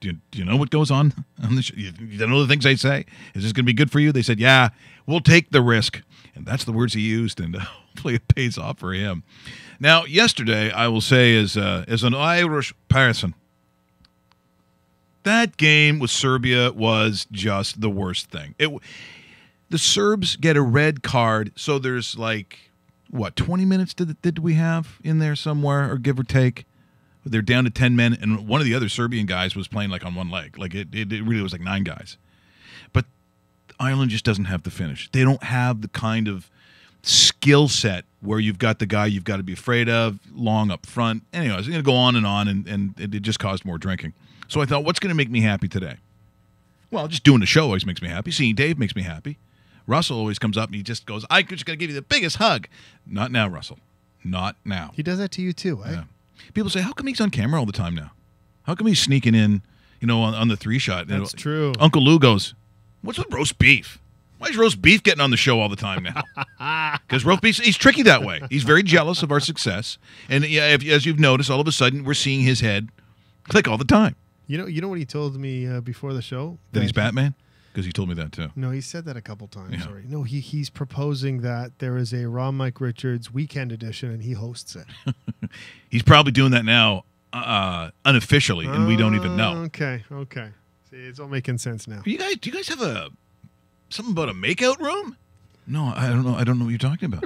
you know what goes on the show? You know the things I say? Is this going to be good for you? They said, yeah, we'll take the risk. And that's the words he used, and hopefully it pays off for him. Now, yesterday, I will say, as an Irish person, that game with Serbia was just the worst thing. The Serbs get a red card, so there's 20 minutes did we have in there somewhere, or give or take? They're down to 10 men, and one of the other Serbian guys was playing on one leg. It really was 9 guys. But Ireland just doesn't have the finish. They don't have the kind of skill set where you've got the guy you've got to be afraid of, long up front. Anyways, it's going to go on, and it just caused more drinking. So I thought, what's going to make me happy today? Well, just doing the show always makes me happy. Seeing Dave makes me happy. Russell always comes up and he just goes, I'm just going to give you the biggest hug. Not now, Russell. Not now. He does that to you too, eh? Yeah. People say, how come he's on camera all the time now? How come he's sneaking in, on the 3-shot? That's true. Uncle Lou goes, what's with roast beef? Why is roast beef getting on the show all the time now? Because roast beef, he's tricky that way. He's very jealous of our success. And as you've noticed, all of a sudden, we're seeing his head click all the time. You know what he told me before the show? That he's Batman? Because he told me that too. No, he said that a couple times Yeah. already. No, he's proposing that there is a Raw Mike Richards weekend edition and he hosts it. He's probably doing that now unofficially, and we don't even know. Okay. See, it's all making sense now. Do you guys have something about a makeout room? No, I don't know. I don't know what you're talking about.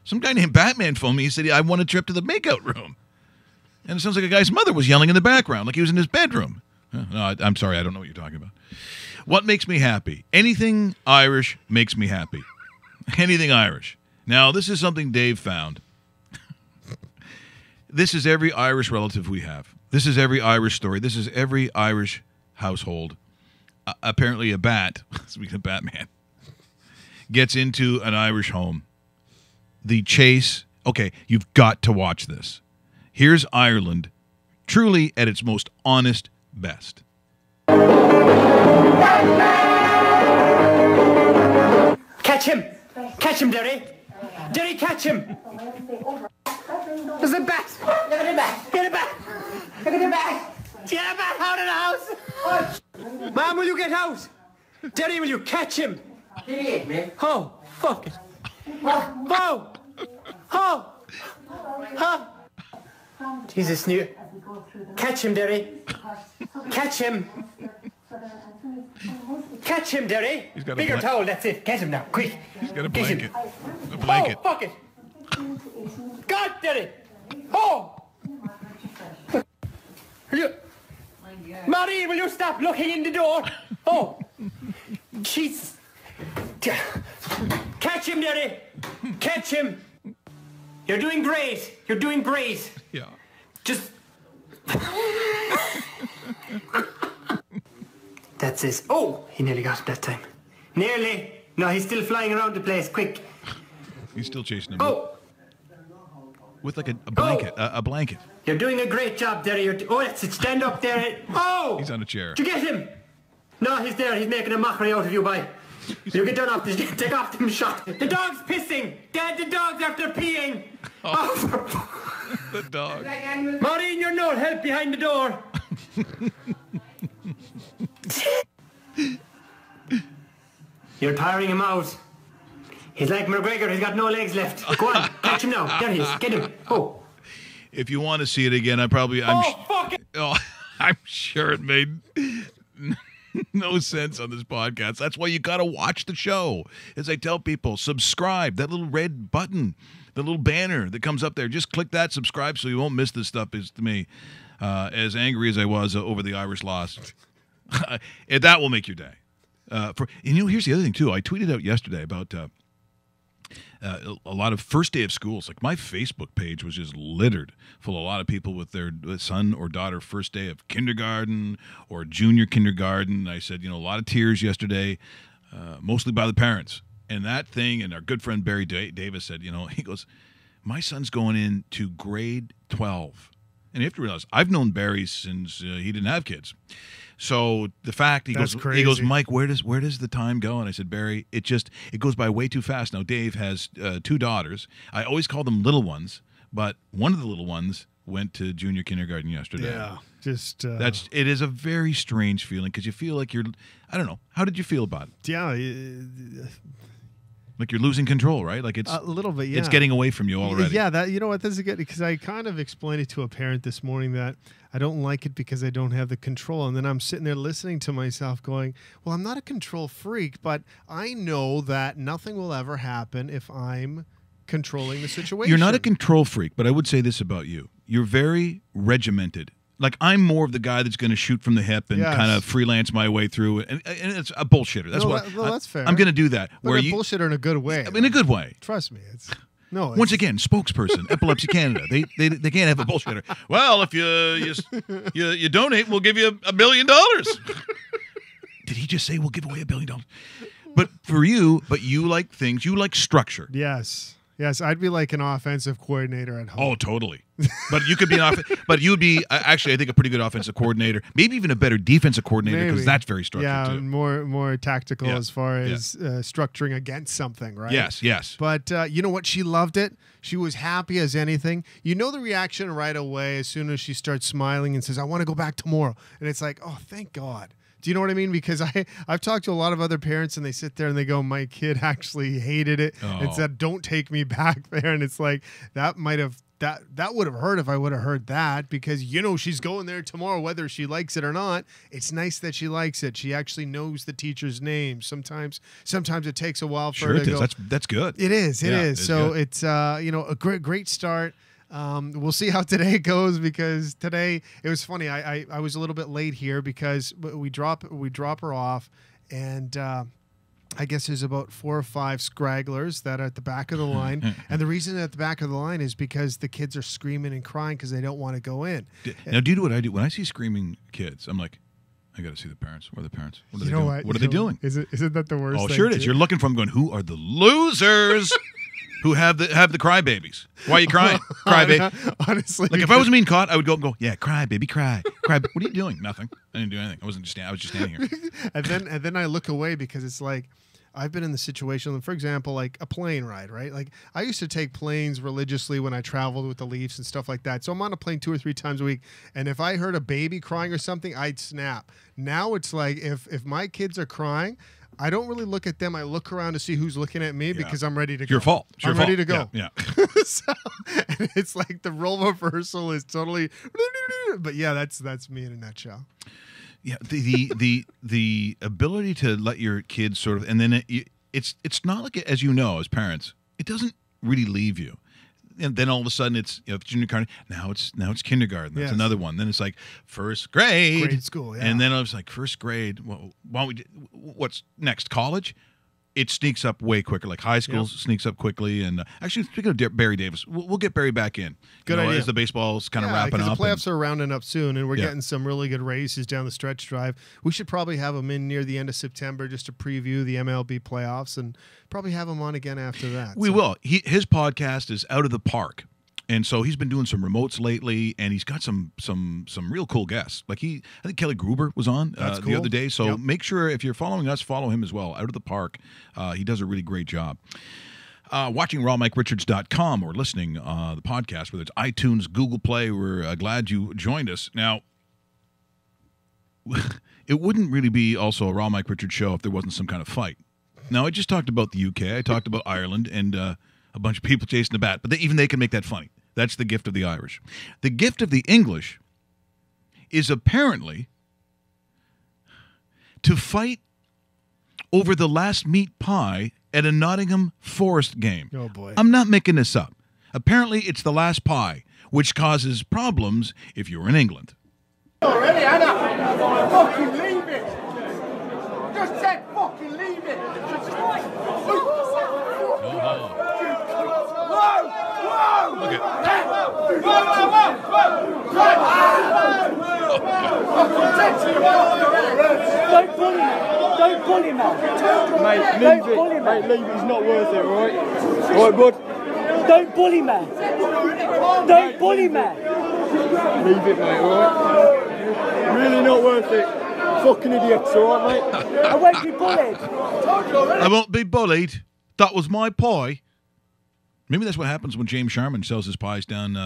Some guy named Batman phoned me. He said, I want a trip to the makeout room. And it sounds like a guy's mother was yelling in the background, like he was in his bedroom. No, I'm sorry. I don't know what you're talking about. What makes me happy? Anything Irish makes me happy. Anything Irish. Now, this is something Dave found. This is every Irish relative we have. This is every Irish story. This is every Irish household. Apparently a bat, speaking of Batman, gets into an Irish home. The chase. Okay, you've got to watch this. Here's Ireland, truly at its most honest best. Catch him! Catch him, Derry! Derry, catch him! There's a bat! Look at the bat! Get it back! Look at the bat! Get it back out of the house! Mom, will you get out? Derry, will you catch him? Oh, fuck it. Oh! Oh! Oh! Jesus, new. Catch him, Derry. Catch him. Catch him, Derry. He's got a bigger towel, that's it. Get him now, quick. He's got a Get blanket. him. A blanket. Oh, fuck it. God, Derry. Oh! Maureen, will you stop looking in the door? Oh! Jesus. Catch him, Derry. Catch him. You're doing great. You're doing great. Yeah. Just... That's it. Oh, he nearly got it that time. Nearly. No, he's still flying around the place. Quick. He's still chasing him. Oh. With like a blanket. A blanket. You're doing a great job, Derry. Oh, that's it. Stand up there. Oh! He's on a chair. Did you get him? No, he's there. He's making a mockery out of you, boy. You get done off this. Take off them shot. The dog's pissing. Dad, the dog's after peeing. Oh. The dog. Maureen, you're no help behind the door. You're tiring him out. He's like McGregor. He's got no legs left. Go on. Catch him now. There he is. Get him. Oh. If you want to see it again, I'm sure it made no sense on this podcast. That's why you got to watch the show. As I tell people, subscribe. That little red button, the little banner that comes up there. Just click that, subscribe, so you won't miss this stuff. Is to me, as angry as I was over the Irish loss, that will make your day. Here's the other thing too. I tweeted out yesterday about a lot of first day of schools. Like my Facebook page was just littered full of a lot of people with their son or daughter first day of kindergarten or junior kindergarten. I said, a lot of tears yesterday, mostly by the parents. And that thing, and our good friend Barry Davis said, he goes, my son's going into grade 12. And you have to realize, I've known Barry since he didn't have kids. So the fact he goes, Mike, where does the time go? And I said, Barry, it goes by way too fast. Now Dave has 2 daughters. I always call them little ones, but one of the little ones went to junior kindergarten yesterday. Yeah, it is a very strange feeling because you feel like I don't know. How did you feel about it? Yeah. Like you're losing control, right? Like it's a little bit, yeah. It's getting away from you already. Yeah, that this is good because I kind of explained it to a parent this morning that I don't like it because I don't have the control. And then I'm sitting there listening to myself going, well, I'm not a control freak, but I know that nothing will ever happen if I'm controlling the situation. You're not a control freak, but I would say this about you. You're very regimented. Like, I'm more of the guy that's going to shoot from the hip and kind of freelance my way through it. And it's a bullshitter. That's that's fair. I'm going to do that. But a bullshitter in a good way. In a good way. Trust me. Once again, spokesperson, Epilepsy Canada. They can't have a bullshitter. Well, if you donate, we'll give you $1 billion. Did he just say we'll give away $1 billion? But you like things. You like structure. Yes. Yes, I'd be like an offensive coordinator at home. Oh, totally. But you could be but you would be actually, I think, a pretty good offensive coordinator. Maybe even a better defensive coordinator because that's very structured too. Yeah, more tactical as far as structuring against something, right? Yes. But you know what? She loved it. She was happy as anything. You know the reaction right away as soon as she starts smiling and says, "I want to go back tomorrow." And it's like, oh, thank God. Do you know what I mean? Because I've talked to a lot of other parents and they sit there and they go, my kid actually hated it and said, don't take me back there. And it's like, that would have hurt if I would have heard that because, she's going there tomorrow, whether she likes it or not. It's nice that she likes it. She actually knows the teacher's name. Sometimes it takes a while for her to go. That's good. It is. So good. It's, a great start. We'll see how today goes because today it was funny. I was a little bit late here because we drop her off, and I guess there's about 4 or 5 scragglers that are at the back of the line. And the reason they're at the back of the line is because the kids are screaming and crying because they don't want to go in. Now, do you know what I do when I see screaming kids? I'm like, I got to see the parents. Where are the parents? What are they doing? What are they doing? Isn't that the worst? Oh, thing sure it is. You're looking for them, going, who are the losers? Who have the crybabies? Why are you crying? Crybaby. Honestly, like if I was being caught, I would go, yeah, cry, baby, cry. What are you doing? Nothing. I didn't do anything. I was just standing here. and then I look away because it's like I've been in the situation, for example, like a plane ride, right? Like I used to take planes religiously when I traveled with the Leafs and stuff like that. So I'm on a plane 2 or 3 times a week, and if I heard a baby crying or something, I'd snap. Now it's like if my kids are crying, I don't really look at them. I look around to see who's looking at me because I'm ready to go. Your fault. I'm ready to go. Yeah. So, and it's like the role reversal is totally. But yeah, that's me in a nutshell. Yeah, the ability to let your kids sort of, and then it's not like, as you know, as parents, it doesn't really leave you. And then all of a sudden it's junior kindergarten. Now it's kindergarten. That's another one. Then it's like first grade school. Yeah. And then I was like first grade. Well, what's next? College? It sneaks up way quicker. Like high school sneaks up quickly. And actually, speaking of Barry Davis, we'll get Barry back in. Good idea. As the baseball's kind of wrapping up. The playoffs are rounding up soon, and we're getting some really good races down the stretch drive. We should probably have him in near the end of September just to preview the MLB playoffs, and probably have him on again after that. We will. His podcast is Out of the Park. And so he's been doing some remotes lately, and he's got some real cool guests. Like I think Kelly Gruber was on the other day. So make sure if you're following us, follow him as well. Out of the Park, he does a really great job. Watching rawmike.richards.com or listening the podcast, whether it's iTunes, Google Play, we're glad you joined us. Now, it wouldn't really be also a Raw Mike Richards show if there wasn't some kind of fight. Now, I just talked about the UK. I talked about Ireland and a bunch of people chasing the bat, but even they can make that funny. That's the gift of the Irish. The gift of the English is apparently to fight over the last meat pie at a Nottingham Forest game. Oh, boy. I'm not making this up. Apparently, it's the last pie, which causes problems if you're in England. Already, Anna! Fucking leave it! Just said fucking leave it! Look at Don't bully him! Don't bully him, man! Mate, leave it. Mate, leave it. He's not worth it, alright? Alright, bud? Don't bully, man! Don't bully, man! Leave it, mate, alright? Really not worth it. Fucking idiots, alright, mate? I won't be bullied! I won't be bullied. That was my pie. Maybe that's what happens when James Sharman sells his pies down in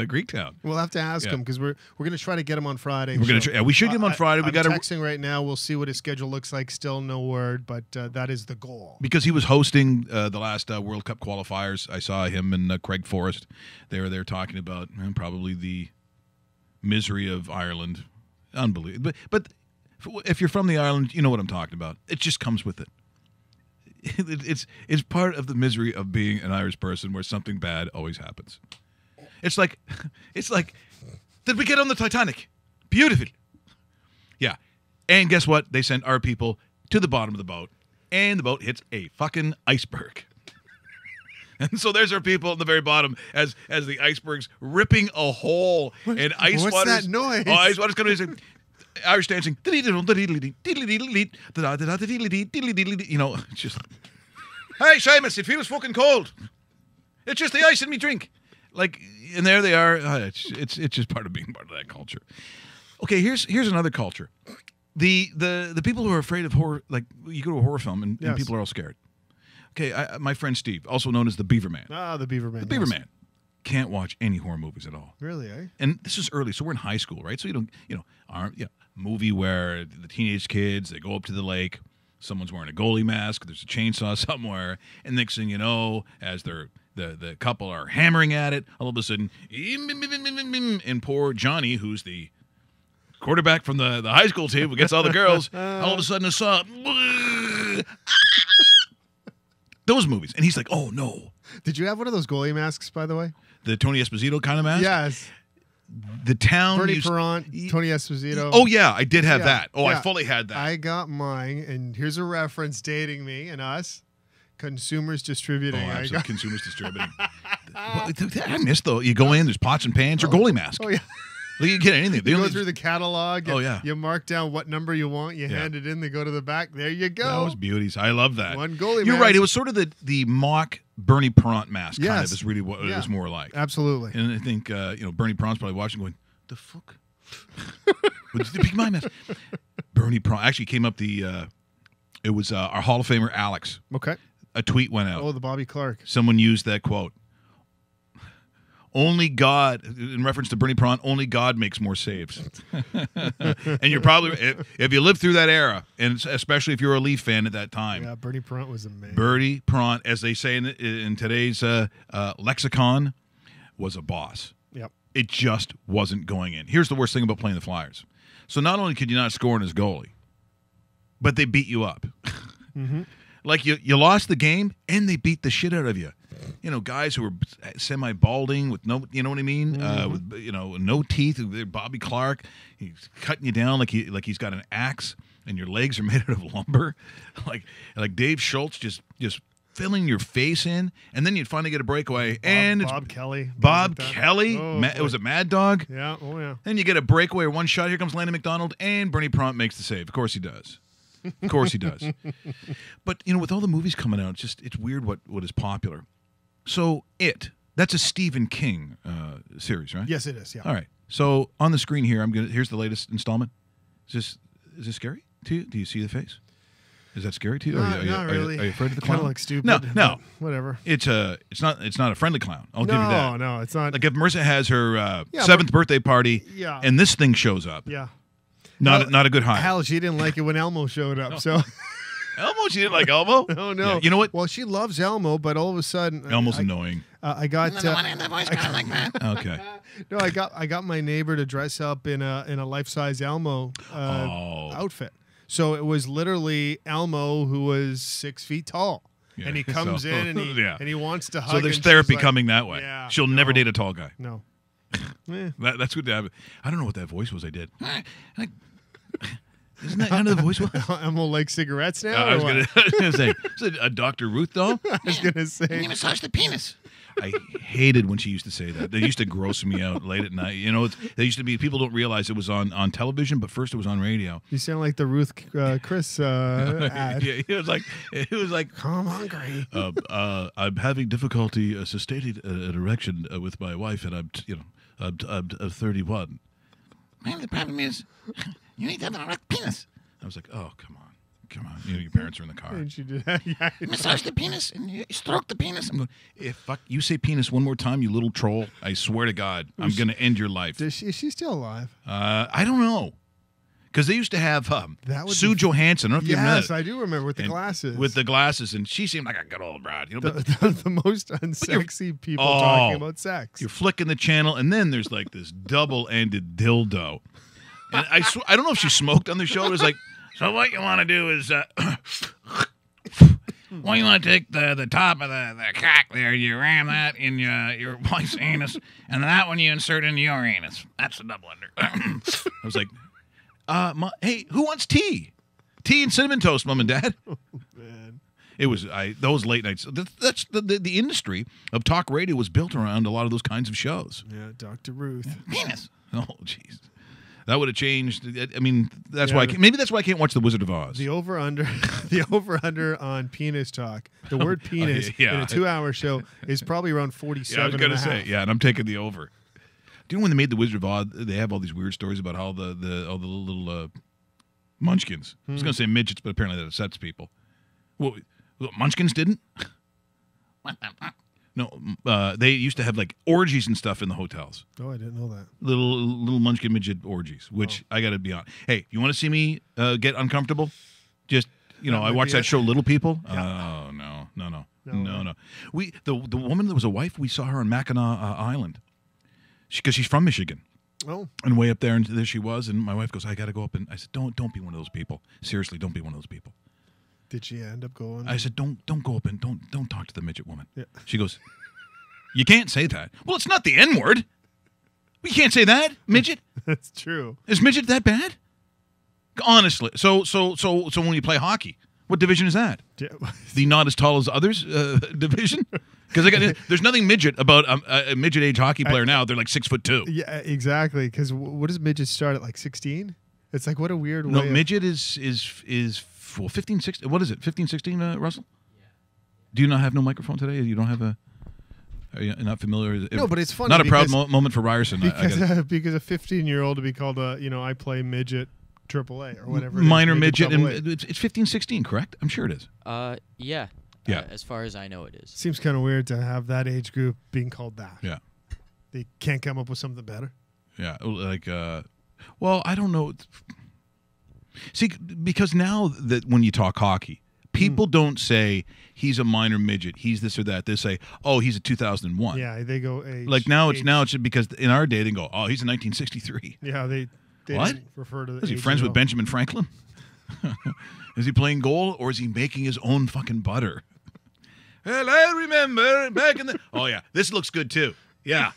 Greektown. We'll have to ask him because we're going to try to get him on Friday. We should get him on Friday. I'm texting right now. We'll see what his schedule looks like. Still no word, but that is the goal. Because he was hosting the last World Cup qualifiers. I saw him and Craig Forrest. They were there talking about probably the misery of Ireland. Unbelievable. But if you're from the island, you know what I'm talking about. It just comes with it. It's part of the misery of being an Irish person where something bad always happens. It's like Did we get on the Titanic? Beautiful. Yeah. And guess what? They sent our people to the bottom of the boat, and the boat hits a fucking iceberg. And so there's our people at the very bottom as the iceberg's ripping a hole, and ice What's water's... that noise? Oh, ice water's coming in. Irish dancing. You know, it's just... Hey, Seamus, it feels fucking cold. It's just the ice in me drink. Like, and there they are. It's just part of being part of that culture. Okay, here's another culture. The people who are afraid of horror, like you go to a horror film and people are all scared. Okay, my friend Steve, also known as the Beaver Man. Ah, the Beaver Man. The Beaver Man can't watch any horror movies at all. Really, eh? And this is early, so we're in high school, right? So you don't, movie where the teenage kids, they go up to the lake, someone's wearing a goalie mask, there's a chainsaw somewhere, and next thing you know, as the couple are hammering at it, all of a sudden, and poor Johnny, who's the quarterback from the high school team who gets all the girls, all of a sudden a saw. Those movies. And he's like, oh, no. Did you have one of those goalie masks, by the way? The Tony Esposito kind of mask? Yes. The town Bernie Perrant, Tony Esposito. Oh, yeah, I did have that. Oh, yeah. I fully had that. I got mine, and here's a reference dating me and us. Consumers Distributing. Oh, absolutely. Consumers Distributing. I missed, though. You go in, there's pots and pans or goalie mask. Oh, yeah. You can get anything. You go through the catalog. Yeah. You mark down what number you want. You hand it in. They go to the back. There you go. Those beauties. I love that. One goalie You're mask. right. It was sort of the mock Bernie Perrant mask kind of is really what it was more like. Absolutely. And I think Bernie Perrant's probably watching going, the fuck? Pick my mask. Bernie Perrant actually came up it was our Hall of Famer Alex. Okay. A tweet went out. Oh, the Bobby Clark. Someone used that quote. Only God, in reference to Bernie Perrant, only God makes more saves. And you're probably, if you lived through that era, and especially if you're a Leaf fan at that time. Yeah, Bernie Perrant was amazing. Bernie Perrant, as they say in today's lexicon, was a boss. Yep. It just wasn't going in. Here's the worst thing about playing the Flyers. So not only could you not score in as goalie, but they beat you up. Mm-hmm. Like you lost the game, and they beat the shit out of you. You know, guys who were semi-balding with no, you know what I mean, with no teeth. Bobby Clark, he's cutting you down like he's got an axe, and your legs are made out of lumber. like Dave Schultz just filling your face in, and then you'd finally get a breakaway. Bob Kelly. Bob Kelly. It was a Mad Dog. Yeah. Oh yeah. Then you get a breakaway or one shot. Here comes Landon McDonald, and Bernie Perrant makes the save. Of course he does. Of course he does. But with all the movies coming out, it's weird what is popular. So that's a Stephen King series, right? Yes, it is. Yeah. All right. So on the screen here, here's the latest installment. Is this scary to you? Do you see the face? Is that scary to you? Not really. Are you afraid of the clown? Kind of like stupid. No. Whatever. It's not a friendly clown. I'll give you that. No, it's not. Like if Marissa has her 7th birthday party, and this thing shows up. Yeah. Not a good hire. Hell, she didn't like it when Elmo showed up. So. Elmo? She didn't like Elmo? Oh, no. Yeah, you know what? Well, she loves Elmo, but all of a sudden... Elmo's annoying. I got... the one in the voice kind of like that. Okay. No, I got my neighbor to dress up in a life-size Elmo outfit. So it was literally Elmo, who was 6 feet tall. Yeah. And he comes in and he wants to hug. So there's therapy coming that way. Yeah, She'll never date a tall guy. No. That's what happened. I don't know what that voice was I did. Isn't that kind of the voice? Elmo likes cigarettes now? I was going to say, is it a Dr. Ruth doll? I was going to say. You massage the penis. I hated when she used to say that. They used to gross me out late at night. They used to be, people don't realize it was on television, but first it was on radio. You sound like the Ruth Chris ad. Yeah, it was like, I'm hungry. I'm having difficulty sustaining an erection with my wife, and I'm 31. Man, the problem is, you need to have an erect penis. I was like, oh, come on. Your parents are in the car. And she did that. Yeah. Massage the penis and you stroke the penis. I'm going, fuck, you say penis one more time, you little troll. I swear to God, I'm going to end your life. Is she still alive? I don't know. Because they used to have Sue Johansson. I don't know if you remember. Yes, I do remember, with the glasses. With the glasses, and she seemed like a good old broad. The most unsexy people talking about sex. You're flicking the channel, and then there's like this double-ended dildo. And I don't know if she smoked on the show. It was like, so what you want to do is, Well, you want to take the top of the cock there, you ram that in your wife's anus, and that one you insert into your anus. That's the double under. I was like, hey, who wants tea? Tea and cinnamon toast, Mom and Dad. Oh, man. It was those late nights. That's the industry of talk radio was built around a lot of those kinds of shows. Yeah, Dr. Ruth. Penis. Oh, jeez. That would have changed. I mean, that's why. Maybe that's why I can't watch The Wizard of Oz. The over/under, the over/under on penis talk. The word penis in a 2-hour show is probably around 47. Yeah, I was going to say, and I'm taking the over. Do you know when they made The Wizard of Oz? They have all these weird stories about how all the little munchkins. I was going to say midgets, but apparently that upsets people. Well, munchkins didn't. No, they used to have like orgies and stuff in the hotels. Oh, I didn't know that. Little munchkin midget orgies, which I got to be on. Hey, you want to see me get uncomfortable? Just I watched that show, Little People. Yeah. Oh no. The woman that was a wife, we saw her on Mackinac Island, because she's from Michigan. Oh. And way up there, and there she was, and my wife goes, "I got to go up," and I said, "Don't be one of those people. Seriously, don't be one of those people." Did she end up going? I said, "Don't go up and don't talk to the midget woman." Yeah. She goes, "You can't say that." Well, it's not the N-word. We can't say that, midget. That's true. Is midget that bad? Honestly, so when you play hockey, what division is that? The not as tall as others division? Because there's nothing midget about a midget age hockey player now. They're like 6'2". Yeah, exactly. Because what does midget start at, like 16? It's like, what a weird way. No, midget is 15, 16. What is it? 15, 16, Russell? Yeah. Do you not have no microphone today? You don't have a... Are you not familiar? No, but it's funny. Not a proud moment for Ryerson. Because a 15-year-old to be called I play midget AAA or whatever. Minor midget. It's 15, 16, correct? I'm sure it is. Yeah. Yeah. As far as I know, it is. Seems kind of weird to have that age group being called that. Yeah. They can't come up with something better. Yeah. Like, well, I don't know. See, because now that when you talk hockey, people don't say he's a minor midget, he's this or that. They say, oh, he's a 2001. Yeah, they go age. Like now it's because in our day they go, oh, he's a 1963. Yeah, they what? Didn't refer to the Is he age friends at with all. Benjamin Franklin? Is he playing goal or is he making his own fucking butter? Well, I remember back in the... Oh, yeah. This looks good, too. Yeah.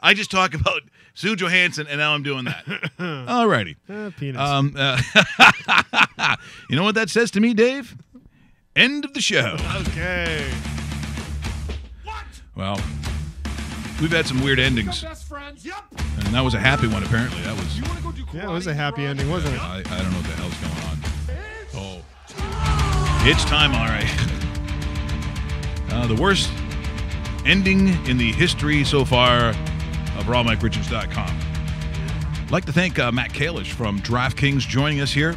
I just talk about Sue Johansson, and now I'm doing that. All righty. Penis. You know what that says to me, Dave? End of the show. Okay. What? Well, we've had some weird endings. And that was a happy one, apparently. That was... Yeah, it was a happy ending, wasn't it? I don't know what the hell's going on. Oh. It's time, all right. The worst ending in the history so far of RawMikeRichards.com. I'd like to thank Matt Kalish from DraftKings joining us here.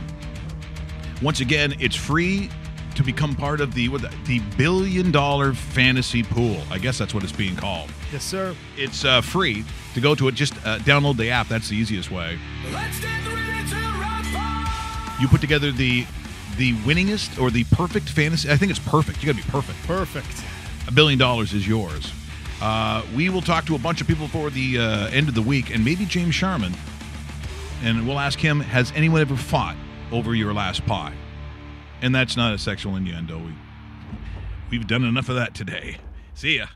Once again, it's free to become part of the $1 billion fantasy pool. I guess that's what it's being called. Yes, sir. It's free to go to it. Just download the app. That's the easiest way. You put together the winningest or the perfect fantasy. I think it's perfect. You got to be perfect. Perfect. $1 billion is yours. We will talk to a bunch of people for the end of the week, and maybe James Sharman. And we'll ask him, has anyone ever fought over your last pie? And that's not a sexual innuendo. We've done enough of that today. See ya.